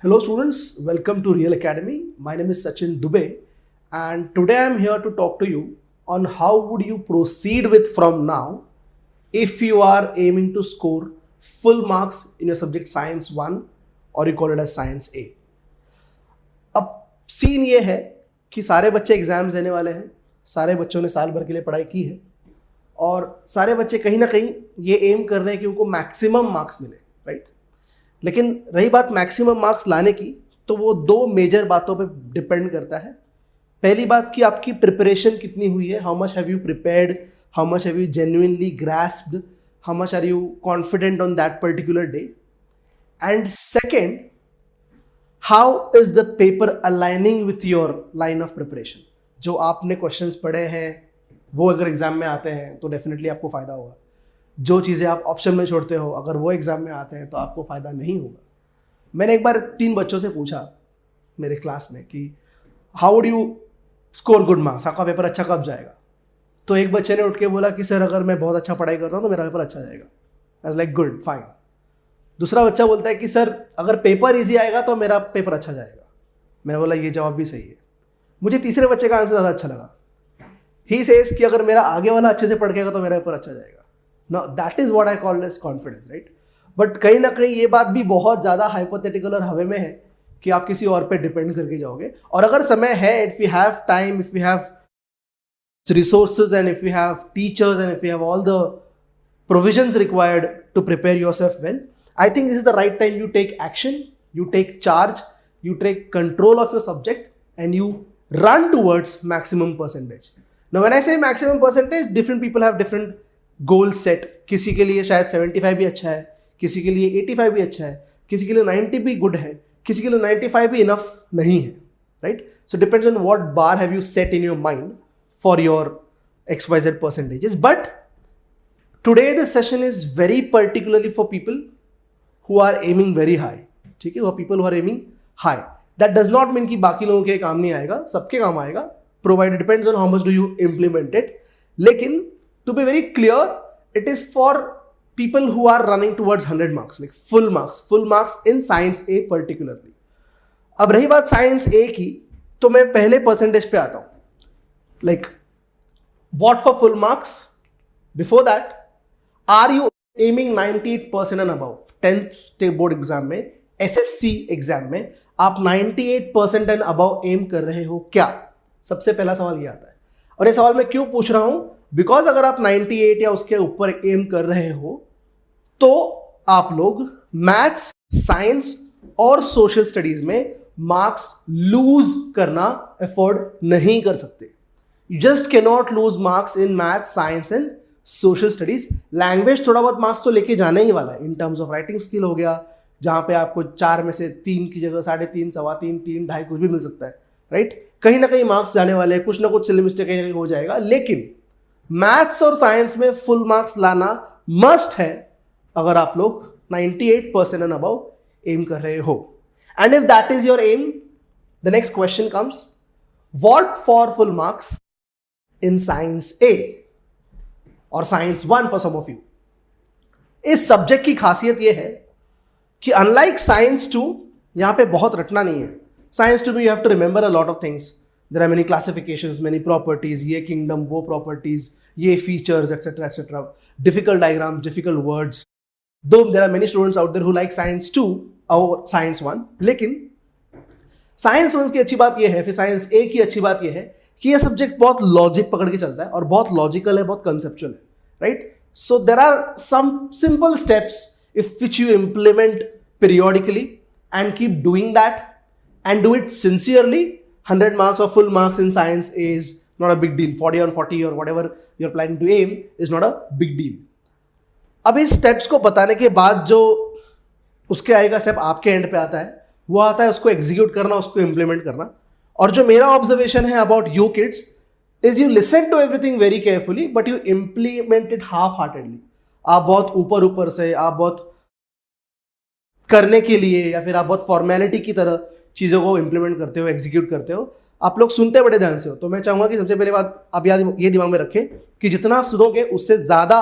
Hello students, welcome to Real Academy. My name is Sachin Dubey and today I am here to talk to you on how would you proceed with from now if you are aiming to score full marks in your subject Science 1 or you call it as Science A. अब scene ये है कि सारे बच्चे exams देने वाले हैं, सारे बच्चों ने साल भर के लिए पढ़ाई की है और सारे बच्चे कहीं ना कहीं ये एम कर रहे हैं कि उनको मैक्सिमम मार्क्स मिले, राइट? लेकिन रही बात मैक्सिमम मार्क्स लाने की, तो वो दो मेजर बातों पे डिपेंड करता है. पहली बात कि आपकी प्रिपरेशन कितनी हुई है, how much have you prepared, how much have you genuinely grasped, how much are you confident on that particular day. And second, how is the paper aligning with your line of preparation. जो आपने questions पढ़े हैं वो अगर exam में आते हैं तो डेफिनेटली आपको फ़ायदा होगा. जो चीज़ें आप ऑप्शन में छोड़ते हो अगर वो एग्ज़ाम में आते हैं तो आपको फ़ायदा नहीं होगा. मैंने एक बार 3 बच्चों से पूछा मेरे क्लास में कि how would you score good marks, आपका पेपर अच्छा कब जाएगा. तो एक बच्चे ने उठ के बोला कि सर अगर मैं बहुत अच्छा पढ़ाई करता हूँ तो मेरा पेपर अच्छा जाएगा. I was like good, fine. दूसरा बच्चा बोलता है कि सर अगर पेपर ईजी आएगा तो मेरा पेपर अच्छा जाएगा. मैं बोला ये जवाब भी सही है. मुझे तीसरे बच्चे का आंसर ज़्यादा अच्छा लगा. ही सेज कि अगर मेरा आगे वाला अच्छे से पढ़ के आएगा तो मेरा पेपर अच्छा जाएगा. Now that is what I call as confidence, right? But कहीं ना कहीं ये बात भी बहुत ज़्यादा हाइपोथेटिकल और हवे में है कि आप किसी और पे डिपेंड करके जाओगे. और अगर समय है, if you have time, if you have resources and if you have teachers and if you have all the provisions required to prepare yourself well, I think this is the right time you take action, you take charge, you take control of your subject and you run towards maximum percentage. Now when I say maximum percentage, different people have different goal set. किसी के लिए शायद 75 भी अच्छा है, किसी के लिए 85 भी अच्छा है, किसी के लिए 90 भी गुड है, किसी के लिए 95 भी इनफ नहीं है, right? So depends on what bar have you set in your mind for your XYZ percentages. But today this session is very particularly for people who are aiming very high. ठीक है, people who are aiming high. That does not mean कि बाकी लोगों के काम नहीं आएगा, सबके काम आएगा, provided depends on how much do you implement it. लेकिन to be very clear, it is for people who are running towards 100 marks, like full marks in Science A particularly. अब रही बात Science A की, तो मैं पहले percentage पे आता हूँ. Like, what for full marks? Before that, are you aiming 98% and above? 10th state board exam में, SSC exam में, आप 98% and above aim कर रहे हो क्या? सबसे पहला सवाल ये आता है. और ये सवाल मैं क्यों पूछ रहा हूं? बिकॉज अगर आप 98 या उसके ऊपर एम कर रहे हो तो आप लोग मैथ्स, साइंस और सोशल स्टडीज में मार्क्स लूज करना अफोर्ड नहीं कर सकते. You just can not lose marks in maths, science and social studies. Language थोड़ा बहुत मार्क्स तो लेके जाना ही वाला है. In terms of writing skill हो गया, जहां पे आपको 4 में से 3 की जगह 3.5, 3.25, 3, 2.5 कुछ भी मिल सकता है, राइट? कहीं ना कहीं मार्क्स जाने वाले हैं, कुछ ना कुछ सिली मिस्टेक कहीं ना कहीं हो जाएगा. लेकिन मैथ्स और साइंस में फुल मार्क्स लाना मस्ट है अगर आप लोग 98% एंड अबव एम कर रहे हो. And if that is your aim, the next question comes, what for full marks in science A or science 1 for some of you. इस सब्जेक्ट की खासियत यह है कि अनलाइक साइंस 2, यहां पे बहुत रटना नहीं है. साइंस 2 में you have to remember a lot of things. There are many classifications, many properties, ये kingdom, वो properties, ये features, etc., etc. Difficult diagrams, difficult words. Though there are many students out there who like Science 2 और Science 1, लेकिन Science 1 की अच्छी बात ये है, फिर Science A की अच्छी बात ये है कि ये सब्जेक्ट बहुत लॉजिक पकड़ के चलता है और बहुत लॉजिकल है, बहुत कंसेप्चुअल है, right? So there are some simple steps if which you implement periodically and keep doing that and do it sincerely. 100 marks or full marks in science is not a big deal. 40 on 40 or whatever you're planning to aim is not a big deal. अब इस steps को बताने के बाद जो उसके आएगा step आपके एंड पे आता है, वो आता है उसको एग्जीक्यूट करना, उसको इम्प्लीमेंट करना. और जो मेरा ऑब्जर्वेशन है about you kids is you listen to everything very carefully but you implement it half heartedly. आप बहुत ऊपर से, आप बहुत करने के लिए या फिर आप बहुत फॉर्मेलिटी की तरह चीज़ों को इंप्लीमेंट करते हो, एग्जीक्यूट करते हो. आप लोग सुनते बड़े ध्यान से हो. तो मैं चाहूँगा कि सबसे पहले बात आप ये दिमाग में रखें कि जितना सुनोगे उससे ज़्यादा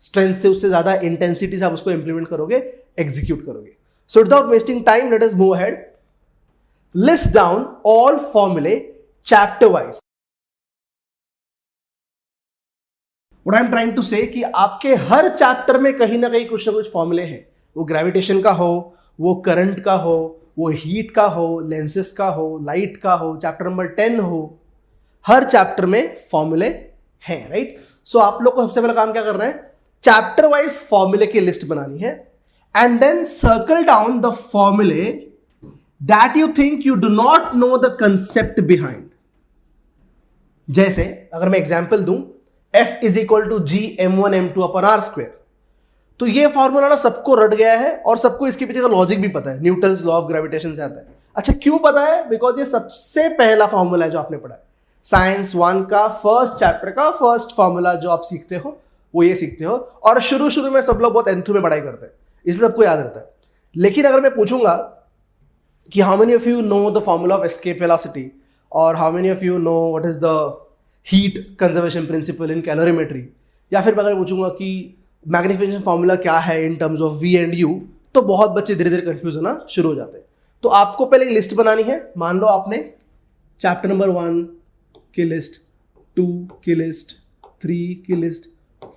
स्ट्रेंथ से, उससे ज़्यादा इंटेंसिटी से आप उसको इंप्लीमेंट करोगे, एग्जीक्यूट करोगे. So without wasting time, let us move ahead. List down all formulae chapter wise. What I'm trying to say कि आपके हर चैप्टर में कहीं ना कहीं कुछ ना कुछ फॉर्मूले हैं, वो ग्रेविटेशन का हो, वो करंट का हो, वो हीट का हो, लेंसेस का हो, लाइट का हो, चैप्टर नंबर 10 हो, हर चैप्टर में फॉर्मूले हैं, राइट? सो आप लोग को सबसे पहला काम क्या करना है, चैप्टर वाइज फॉर्मूले की लिस्ट बनानी है and then circle down the formulae that you think you do not know the concept behind. जैसे अगर मैं एग्जाम्पल दूं, F is equal to G m1 m2 अपॉन r स्क्वायर, तो ये फॉर्मूला ना सबको रट गया है और सबको इसके पीछे का लॉजिक भी पता है, न्यूटन्स लॉ ऑफ ग्रेविटेशन से आता है. अच्छा क्यों पता है? बिकॉज ये सबसे पहला फॉर्मूला है जो आपने पढ़ा है. साइंस 1 का फर्स्ट चैप्टर का फर्स्ट फॉर्मूला जो आप सीखते हो वो ये सीखते हो, और शुरू में सब लोग बहुत एंथू में पढ़ाई करते हैं, इसलिए सबको याद रहता है. लेकिन अगर मैं पूछूंगा कि how many of you know the formula of escape velocity, और how many of you know what is the heat conservation principle in calorimetry, या फिर अगर पूछूंगा कि मैग्निफिकेशन फॉर्मूला क्या है in terms of V and U, तो बहुत बच्चे धीरे धीरे कंफ्यूज होना शुरू हो जाते हैं. तो आपको पहले एक लिस्ट बनानी है. मान लो आपने चैप्टर नंबर 1 की लिस्ट, 2 की लिस्ट, 3 की लिस्ट,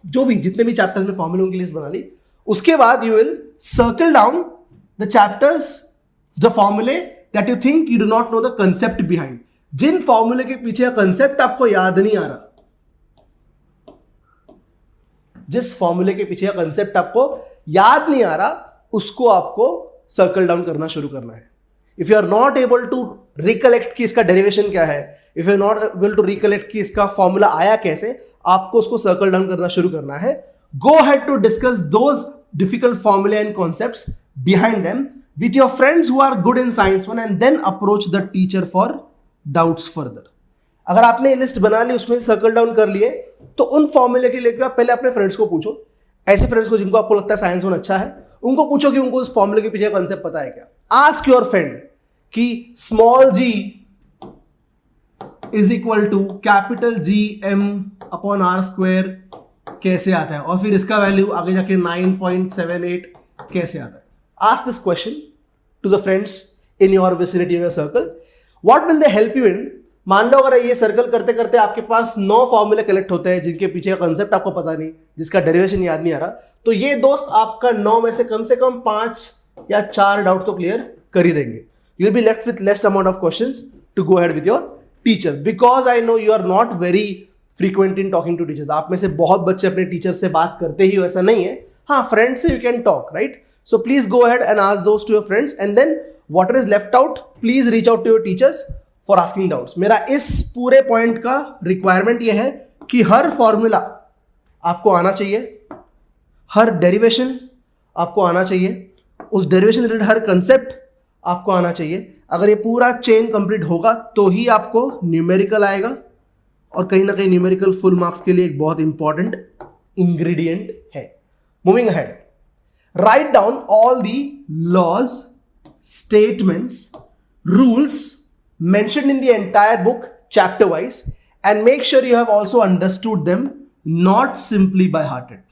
जो भी जितने भी चैप्टर्स में फॉर्मूलों की लिस्ट बना ली. उसके बाद you will circle down the chapters, the formulae that you think you do not know the concept behind. जिन फॉर्मूले के पीछे कंसेप्ट आपको याद नहीं आ रहा, जिस फॉर्मूले के पीछे कंसेप्ट आपको याद नहीं आ रहा, उसको आपको सर्कल डाउन करना शुरू करना है. If you are not able to recollect कि इसका डेरिवेशन क्या है, if you are not able to recollect कि इसका फॉर्मूला आया कैसे, आपको उसको सर्कल डाउन करना शुरू करना है. Go ahead to discuss those difficult formulae and concepts behind them with your friends who are good in science 1 and then approach the teacher for doubts further. अगर आपने लिस्ट बना ली, उसमें सर्कल डाउन कर लिए, तो उन फॉर्मूले के लिए आप पहले अपने फ्रेंड्स को पूछो, ऐसे फ्रेंड्स को जिनको आपको लगता है साइंस 1 अच्छा है, उनको पूछो कि उनको उस फॉर्मूले के पीछे कंसेप्ट पता है क्या. आस्क योर फ्रेंड कि small g is equal to capital G m upon r square कैसे आता है, और फिर इसका वैल्यू आगे जाके 9.78 कैसे आता है. Ask this question to the friends in your vicinity, in your circle. What will they help you in? मान लो अगर ये सर्कल करते करते आपके पास 9 फॉर्मूले कलेक्ट होते हैं जिनके पीछे का कंसेप्ट आपको पता नहीं, जिसका डेरिवेशन याद नहीं आ रहा, तो ये दोस्त आपका 9 में से कम 5 या 4 डाउट तो क्लियर कर ही देंगे. You will be left with less amount of questions to go ahead with your teacher, because I know you are not very frequent in talking to teachers. आप में से बहुत बच्चे अपने टीचर्स से बात करते ही हो, ऐसा नहीं है. हाँ, फ्रेंड्स से you can talk, right? So please go ahead and ask those to your friends, and then whatever is left out please reach out to your teachers for asking doubts. मेरा इस पूरे पॉइंट का requirement यह है कि हर formula आपको आना चाहिए, हर डेरिवेशन आपको आना चाहिए, उस डेरिवेशन से रिलेटेड हर कंसेप्ट आपको आना चाहिए. अगर ये पूरा चेन कंप्लीट होगा तो ही आपको न्यूमेरिकल आएगा, और कहीं ना कहीं न्यूमेरिकल फुल मार्क्स के लिए एक बहुत इंपॉर्टेंट इंग्रेडिएंट है. Moving ahead, write down all the laws, statements, rules mentioned in the entire book chapter wise, and make sure you have also understood them, not simply by hearted.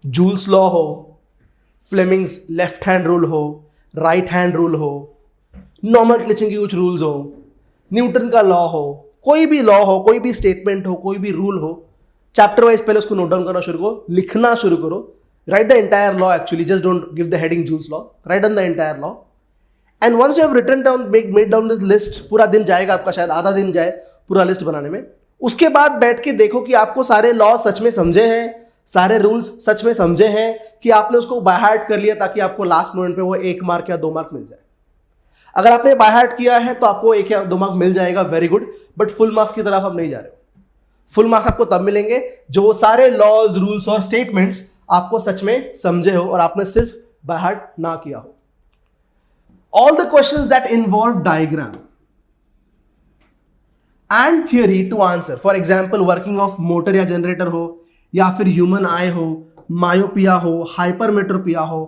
Joule's law हो, Fleming's left hand rule हो, right hand rule हो, normal glitching की कुछ rules हो, Newton का law हो, कोई भी लॉ हो, कोई भी स्टेटमेंट हो, कोई भी रूल हो, चैप्टर वाइज पहले उसको नोट डाउन करना शुरू करो, लिखना शुरू करो. Write the entire law, actually just don't give the heading Joule's law, write down the entire law. And once you have written down, made down this list, पूरा दिन जाएगा आपका, शायद आधा दिन जाए पूरा लिस्ट बनाने में. उसके बाद बैठ के देखो कि आपको सारे लॉ सच में समझे हैं, सारे रूल्स सच में समझे हैं, कि आपने उसको बाय हार्ट कर लिया ताकि आपको लास्ट मोमेंट पे वो 1 मार्क या 2 मार्क मिल जाए. अगर आपने बाय हार्ट किया है तो आपको 1 या 2 मार्क मिल जाएगा, very good, but full marks की तरफ आप नहीं जा रहे हो. फुल मार्क्स आपको तब मिलेंगे जो वो सारे लॉज, रूल्स और स्टेटमेंट्स आपको सच में समझे हो और आपने सिर्फ बाय हार्ट ना किया हो. All the questions that involve diagram and theory to answer, for example working of motor या generator हो, या फिर human eye हो, myopia हो, hypermetropia हो,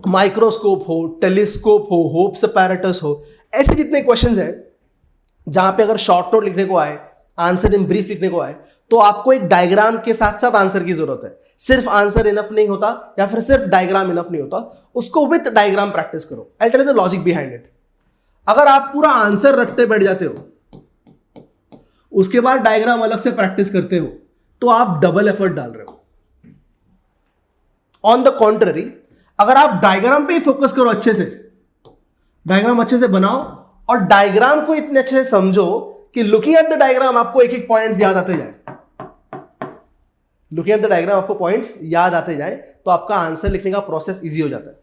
माइक्रोस्कोप हो, टेलीस्कोप हो, होप्स apparatus हो, ऐसे जितने क्वेश्चंस हैं जहां पे अगर शॉर्ट नोट लिखने को आए, आंसर इन ब्रीफ लिखने को आए, तो आपको एक डायग्राम के साथ साथ आंसर की जरूरत है। सिर्फ आंसर इनफ नहीं होता या फिर सिर्फ डायग्राम इनफ नहीं होता, उसको विद डायग्राम प्रैक्टिस करो। I tell you the logic behind it. अगर आप पूरा आंसर रटते बैठ जाते हो, उसके बाद डायग्राम अलग से प्रैक्टिस करते हो, तो आप डबल एफर्ट डाल रहे हो। ऑन द कॉन्ट्ररी, अगर आप डायग्राम पे ही फोकस करो, अच्छे से डायग्राम अच्छे से बनाओ और डायग्राम को इतने अच्छे से समझो कि लुकिंग एट द डायग्राम आपको एक एक पॉइंट्स याद आते जाए, लुकिंग एट द डायग्राम आपको पॉइंट्स याद आते जाए, तो आपका आंसर लिखने का प्रोसेस इजी हो जाता है।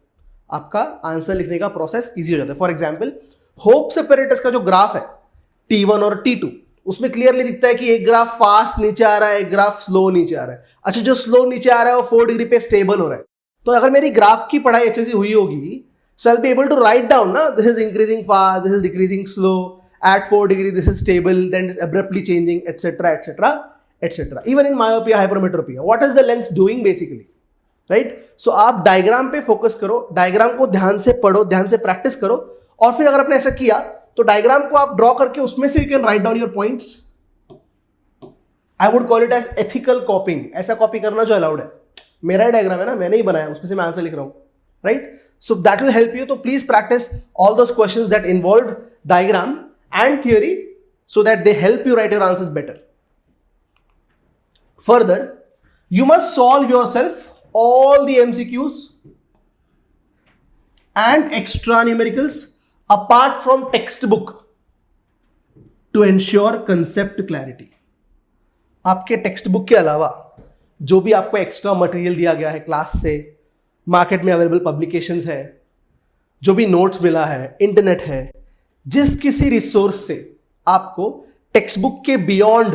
आपका आंसर लिखने का प्रोसेस इजी हो जाता है। फॉर एग्जांपल, होप्स एपेरेटस का जो ग्राफ है T1 और T2, उसमें क्लियरली दिखता है कि एक ग्राफ फास्ट नीचे आ रहा है, एक ग्राफ स्लो नीचे आ रहा है। अच्छा, जो स्लो नीचे आ रहा है वो 4 डिग्री पे स्टेबल हो रहा है। तो अगर मेरी ग्राफ की पढ़ाई अच्छे से हुई होगी, so I'll be able to write down, na, this is increasing fast, this is decreasing slow, at 4 degree this is stable, then it's abruptly changing, etc, etc, etc. Even in myopia, hypermetropia, what is the lens doing basically, right? So आप diagram पे focus करो, diagram को ध्यान से पढ़ो, ध्यान से practice करो, और फिर अगर आपने ऐसा किया तो डायग्राम को आप ड्रॉ करके उसमें से you can write down your points. I would call it as ethical copying. ऐसा कॉपी करना जो अलाउड है। मेरा डायग्राम है ना, मैंने ही बनाया, उसमें से मैं आंसर लिख रहा हूं, right? So that will help you. So please practice all those questions that involve diagram and theory so that they help you write your answers better. Further, you must solve yourself all the MCQs and extra numericals apart from textbook to ensure concept clarity. आपके text book के अलावा जो भी आपको extra material दिया गया है class से, मार्केट में अवेलेबल पब्लिकेशंस है, जो भी नोट्स मिला है, इंटरनेट है, जिस किसी रिसोर्स से आपको टेक्स्ट बुक के बियॉन्ड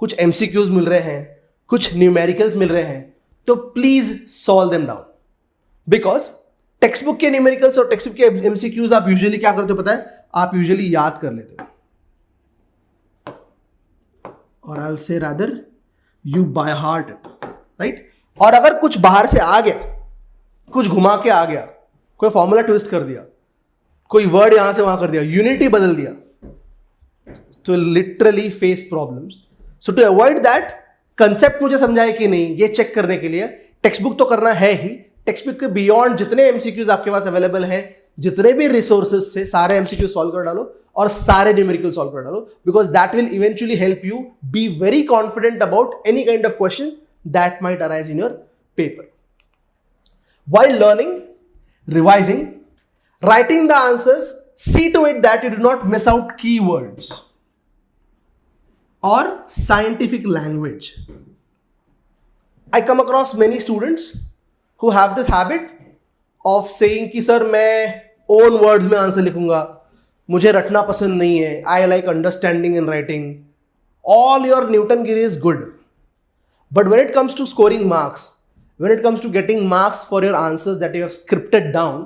कुछ एमसीक्यूज मिल रहे हैं, कुछ न्यूमेरिकल्स मिल रहे हैं, तो please solve them down. Because text book के न्यूमेरिकल्स और टेक्स्ट बुक के एमसीक्यूज आप यूजुअली क्या करते हो पता है? आप यूजुअली याद कर लेते हो, और I will say rather you by heart it, right? और अगर कुछ बाहर से आ गया, कुछ घुमा के आ गया, कोई फॉर्मूला ट्विस्ट कर दिया, कोई वर्ड यहां से वहां कर दिया, यूनिटी बदल दिया, तो literally face problems. So to avoid that, concept मुझे समझाए कि नहीं, ये चेक करने के लिए टेक्स्ट बुक तो करना है ही, टेक्स्ट बुक के बियॉन्ड जितने एमसीक्यूज आपके पास अवेलेबल हैं, जितने भी रिसोर्सेज से सारे एमसीक्यू सॉल्व कर डालो और सारे न्यूमेरिकल सॉल्व कर डालो, because that will eventually help you be very confident about any kind of question that might arise in your paper. While learning, revising, writing the answers, see to it that you do not miss out keywords or scientific language. I come across many students who have this habit of saying कि sir मैं own words में answer लिखूंगा, मुझे रटना पसंद नहीं है, I like understanding and writing. All your Newton-Giri is good, but when it comes to scoring marks, when it comes to getting marks for your answers that you have scripted down,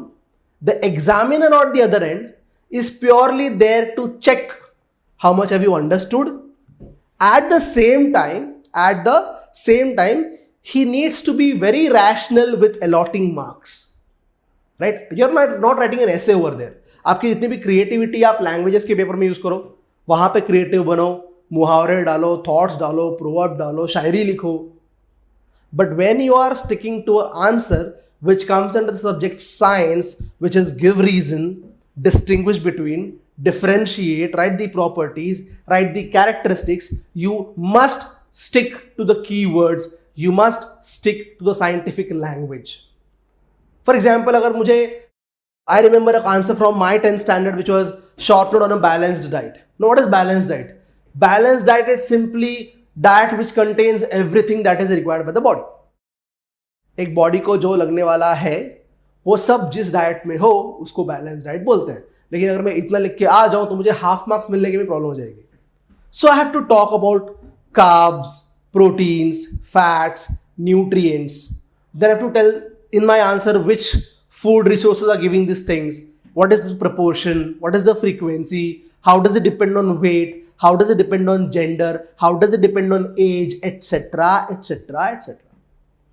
the examiner on the other end is purely there to check how much have you understood. At the same time, he needs to be very rational with allotting marks, right? You're not writing an essay over there. आपकी जितनी भी creativity आप languages के paper में use करो, वहां पे creative बनो, मुहावरे डालो, थॉट्स डालो, प्रोवर्ब डालो, शायरी लिखो. But when you are sticking to an answer which comes under the subject science, which is give reason, distinguish between, differentiate, write the properties, write the characteristics, you must stick to the keywords, you must stick to the scientific language. For example, अगर मुझे, I remember an answer from my 10th standard which was short note on a balanced diet. Now what is balanced diet? Balanced diet is simply diet which contains everything that is required by the body. एक body को जो लगने वाला है वो सब जिस diet में हो उसको बैलेंस डाइट बोलते हैं. लेकिन अगर मैं इतना लिख के आ जाऊं तो मुझे हाफ मार्क्स मिलने की भी प्रॉब्लम हो जाएगी. So I have to talk about carbs, proteins, fats, nutrients. Then I have to tell in my answer which food resources are giving these things, what is the proportion, what is the frequency, how does it depend on weight, how does it depend on gender, how does it depend on age, etc, etc, etc,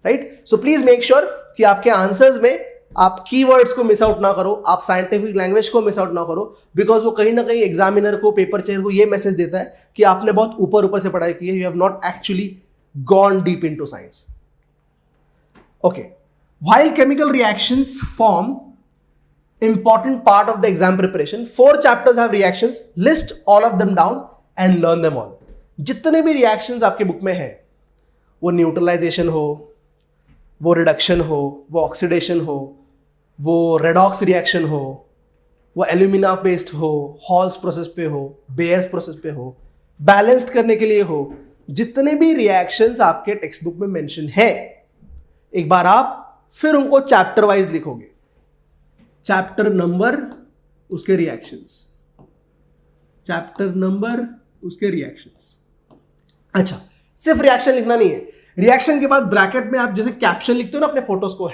right? So please make sure कि आपके answers में आप keywords को miss out ना करो, आप scientific language को miss out ना करो, बिकॉज वो कहीं ना कहीं एग्जामिनर को, पेपर चेयर को ये मैसेज देता है कि आपने बहुत ऊपर ऊपर से पढ़ाई की है, you have not actually gone deep into science. Okay, while chemical reactions form important part of the exam preparation, 4 chapters have reactions, list all of them down and learn them all. जितने भी reactions आपके book में हैं, वो neutralisation हो, वो reduction हो, वो ऑक्सीडेशन हो, वो रेडॉक्स रिएक्शन हो, वो एल्यूमिना बेस्ड हो, हॉल्स प्रोसेस पे हो, बेयर्स प्रोसेस पे हो, बैलेंस्ड करने के लिए हो, जितने भी रिएक्शंस आपके टेक्स्ट बुक में मेंशन है, एक बार आप फिर उनको चैप्टर वाइज लिखोगे. चैप्टर नंबर, उसके रिएक्शंस, चैप्टर नंबर, उसके रिएक्शंस. अच्छा, सिर्फ रिएक्शन लिखना नहीं है, रिएक्शन के बाद ब्रैकेट में आप जैसे कैप्शन लिखते हो ना अपने फोटोज को,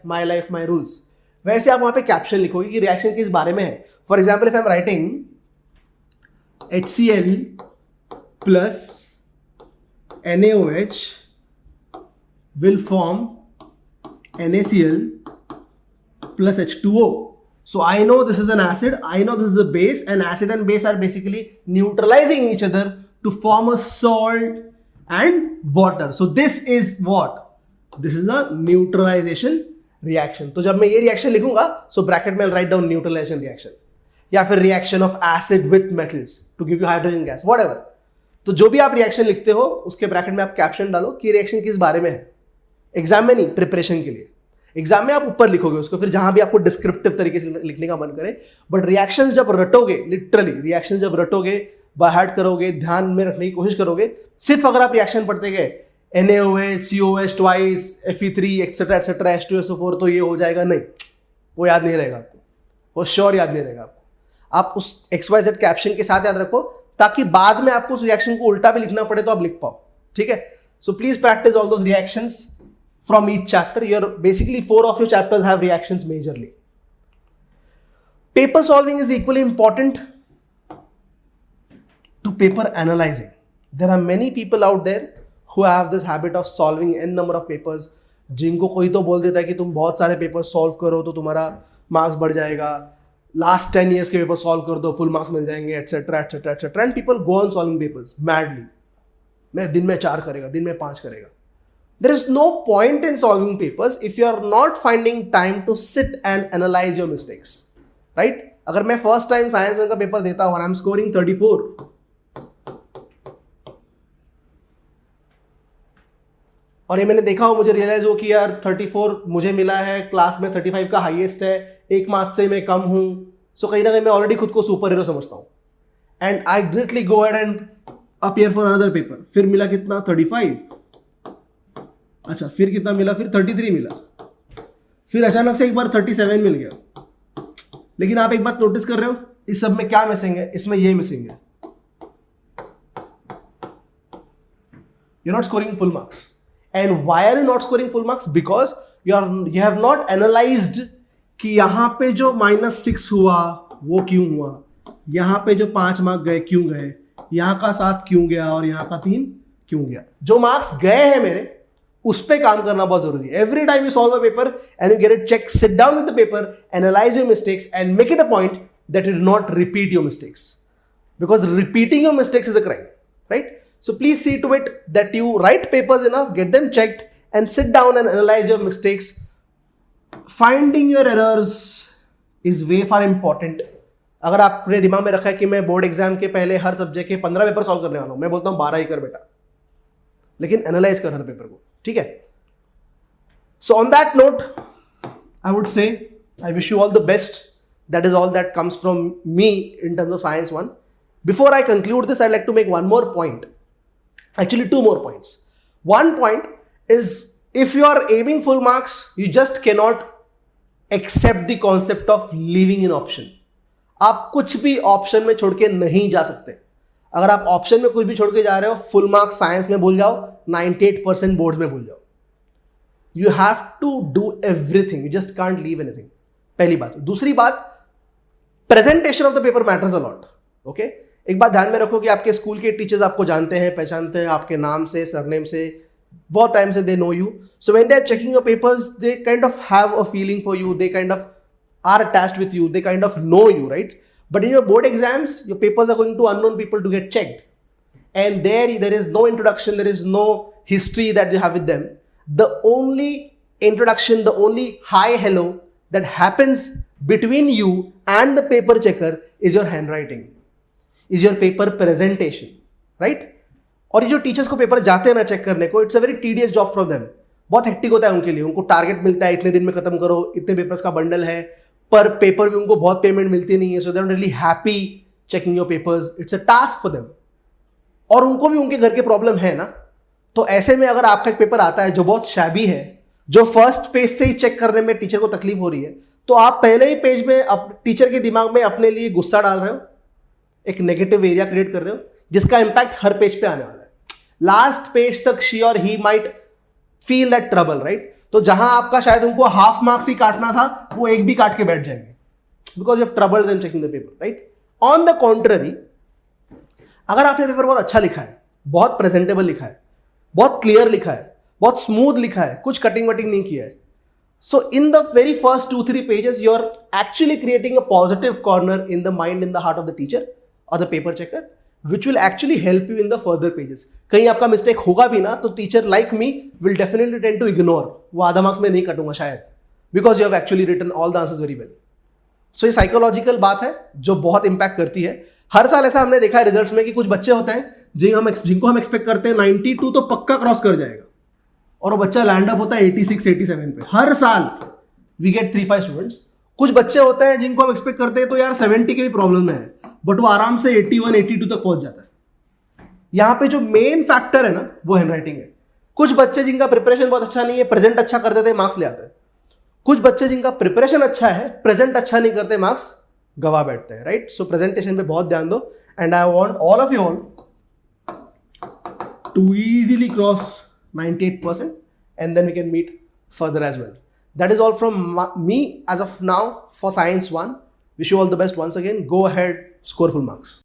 #माई लाइफ माई रूल्स, वैसे आप वहां पे कैप्शन लिखोगे कि रिएक्शन किस बारे में है. For example, if I am writing HCl plus NaOH will form NaCl plus H2O. So I know this is an acid, I know this is a base, and acid and base are basically neutralizing each other to form a salt and water. So this is what? This is a neutralization reaction. तो जब मैं ये reaction लिखूंगा, so bracket में I'll write down neutralization reaction, या फिर reaction of acid with metals to give you hydrogen gas, whatever. तो जो भी आप रिएक्शन लिखते हो उसके ब्रैकेट में आप कैप्शन डालो कि रिएक्शन किस बारे में है. एग्जाम में नहीं, प्रिपरेशन के लिए. एग्जाम में आप ऊपर लिखोगे उसको, फिर जहां भी आपको डिस्क्रिप्टिव तरीके से लिखने का मन करे. बट रिएक्शंस जब रटोगे, लिटरली रिएक्शंस जब रटोगे, बाय हार्ट करोगे, ध्यान में रखने की कोशिश करोगे, सिर्फ अगर आप रिएक्शन पढ़ते गए NaOH, COH twice, Fe3 etcetera etcetera, H2SO4, तो ये हो जाएगा नहीं, वो याद नहीं रहेगा आपको, वो श्योर याद नहीं रहेगा आपको. आप उस XYZ कैप्शन के साथ याद रखो, ताकि बाद में आपको उस रिएक्शन को उल्टा भी लिखना पड़े तो आप लिख पाओ. ठीक है, so please practice all those reactions from each chapter. Basically 4 of your chapters have reactions majorly. Paper solving is equally important to paper analyzing. There are many people out there who have this habit of solving n number of papers. जिनको कोई तो बोल देता है कि तुम बहुत सारे पेपर सॉल्व करो तो तुम्हारा मार्क्स बढ़ जाएगा, लास्ट 10 years के पेपर सॉल्व कर दो, फुल मार्क्स मिल जाएंगे, etcetera etcetera etcetera. And people go on solving papers madly. मैं दिन में 4 करेगा, दिन में 5 करेगा. There is no point in solving papers if you are not finding time to sit and analyze your mistakes, right? अगर मैं first time science का पेपर देता हूँ और I'm scoring 34, और ये मैंने देखा हो, मुझे रियलाइज हो कि यार 34 मुझे मिला है, क्लास में 35 का हाईएस्ट है, 1 मार्क्स से मैं कम हूँ, सो कहीं ना कहीं मैं ऑलरेडी खुद को सुपर हीरो समझता हूँ. And I directly go ahead and appear for another paper. फिर मिला कितना? 35. अच्छा, फिर कितना मिला? फिर 33 मिला. फिर अचानक से एक बार 37 मिल गया. लेकिन आप एक बात नोटिस कर रहे हो, इस सब में क्या मिसिंग है? इसमें ये मिसिंग है. You're not scoring full marks. And why are you not scoring full marks? Because you have not analyzed कि यहाँ पे जो -6 हुआ वो क्यों हुआ, यहाँ पे जो 5 मार्क्स गए क्यों गए, यहाँ का 7 क्यों गया और यहाँ का 3 क्यों गया. जो मार्क्स गए हैं मेरे, उस पे काम करना बहुत जरूरी है. Every time you solve a paper and you get it check, sit down with the paper, analyse your mistakes and make it a point that you do not repeat your mistakes, because repeating your mistakes is a crime, right? So please see to it that you write papers enough, get them checked, and sit down and analyze your mistakes. Finding your errors is way far important. अगर आपने दिमाग में रखा है कि मैं board exam के पहले हर सब्जेक्ट के 15 पेपर सॉल्व करने वाला हूं, मैं बोलता हूं 12 ही कर बेटा, लेकिन एनालाइज कर हर पेपर को. ठीक है? So on that note, I would say I wish you all the best. That is all that comes from me in terms of Science 1. Before I conclude this, I'd like to make one more point. Actually, 2 more points. One point is, if you are aiming full marks, you just cannot accept the concept of leaving an option. आप कुछ भी option में छोड़ के नहीं जा सकते. अगर आप ऑप्शन में कुछ भी छोड़ के जा रहे हो, फुल मार्क्स साइंस में भूल जाओ, 98% बोर्ड्स में भूल जाओ. You have to do everything. You just can't leave anything. पहली बात. दूसरी बात, presentation of the paper matters a lot. Okay? एक बात ध्यान में रखो कि आपके स्कूल के टीचर्स आपको जानते हैं, पहचानते हैं आपके नाम से, सरनेम से, बहुत टाइम से they know you, so when they are checking your papers they kind of have a feeling for you, they kind of are attached with you, they kind of know you, right? But in your board exams, your papers are going to unknown people to get checked, and there is no introduction, there is no history that you have with them. The only introduction, the only hi hello that happens between you and the paper checker is your handwriting, is your paper presentation, right? और ये जो teachers को paper जाते हैं ना check करने को, it's a very tedious job for them, बहुत हेक्टिक होता है उनके लिए, उनको टारगेट मिलता है इतने दिन में खत्म करो, इतने पेपर्स का बंडल है, पर पेपर भी उनको बहुत पेमेंट मिलती नहीं है, so they are really happy checking your papers, it's a task for them, और उनको भी उनके घर के प्रॉब्लम है ना। तो ऐसे में अगर आपका एक पेपर आता है जो बहुत शैबी है, जो फर्स्ट पेज से ही चेक करने में टीचर को तकलीफ हो रही है, तो आप पहले ही पेज में टीचर के दिमाग में अपने लिए गुस्सा डाल रहे हो, एक नेगेटिव एरिया क्रिएट कर रहे हो, जिसका इंपैक्ट हर पेज पे आने वाला है। लास्ट पेज तक शी और he might feel that trouble, right? तो जहां आपका शायद उनको हाफ मार्क्स ही काटना था, वो एक भी काट के बैठ जाएंगे, because you have trouble them checking the paper, right? On the contrary, अगर आपने पेपर बहुत अच्छा लिखा है, बहुत प्रेजेंटेबल लिखा है, बहुत क्लियर लिखा है, बहुत स्मूथ लिखा है, कुछ कटिंग वटिंग नहीं किया है, so in the very first 2-3 pages you are actually creating a positive corner in the mind, in the heart of the teacher और the paper checker, which will actually help you in the further pages. कहीं आपका mistake होगा भी ना, तो teacher like me will definitely tend to ignore, वो आधा marks में नहीं कटूंगा शायद, because you have actually written all the answers very well. So ये साइकोलॉजिकल बात है जो बहुत इंपैक्ट करती है। हर साल ऐसा हमने देखा है रिजल्ट्स में कि कुछ बच्चे होते हैं जिनको हम एक्सपेक्ट करते हैं 92 तो पक्का क्रॉस कर जाएगा, और वो बच्चा लैंड अप होता है 86-87 पे। हर साल वी गेट 3-5 स्टूडेंट्स। कुछ बच्चे होते हैं जिनको हम एक्सपेक्ट करते हैं तो यार 70 के भी प्रॉब्लम है, बट वो आराम से 81-82 तक पहुंच जाता है। यहां पे जो मेन फैक्टर है ना, वो हैंडराइटिंग है। कुछ बच्चे जिनका प्रिपरेशन बहुत अच्छा नहीं है, प्रेजेंट अच्छा कर देते हैं, मार्क्स ले आते हैं। कुछ बच्चे जिनका प्रिपरेशन अच्छा है, प्रेजेंट अच्छा नहीं करते, मार्क्स गवा बैठते हैं, राइट? सो प्रेजेंटेशन पे बहुत ध्यान दो, and I want all of you all to easily cross 98%, and then we can meet further as well. That is all from me as of now for Science 1. Wish you all the best once again. Go ahead, score full marks.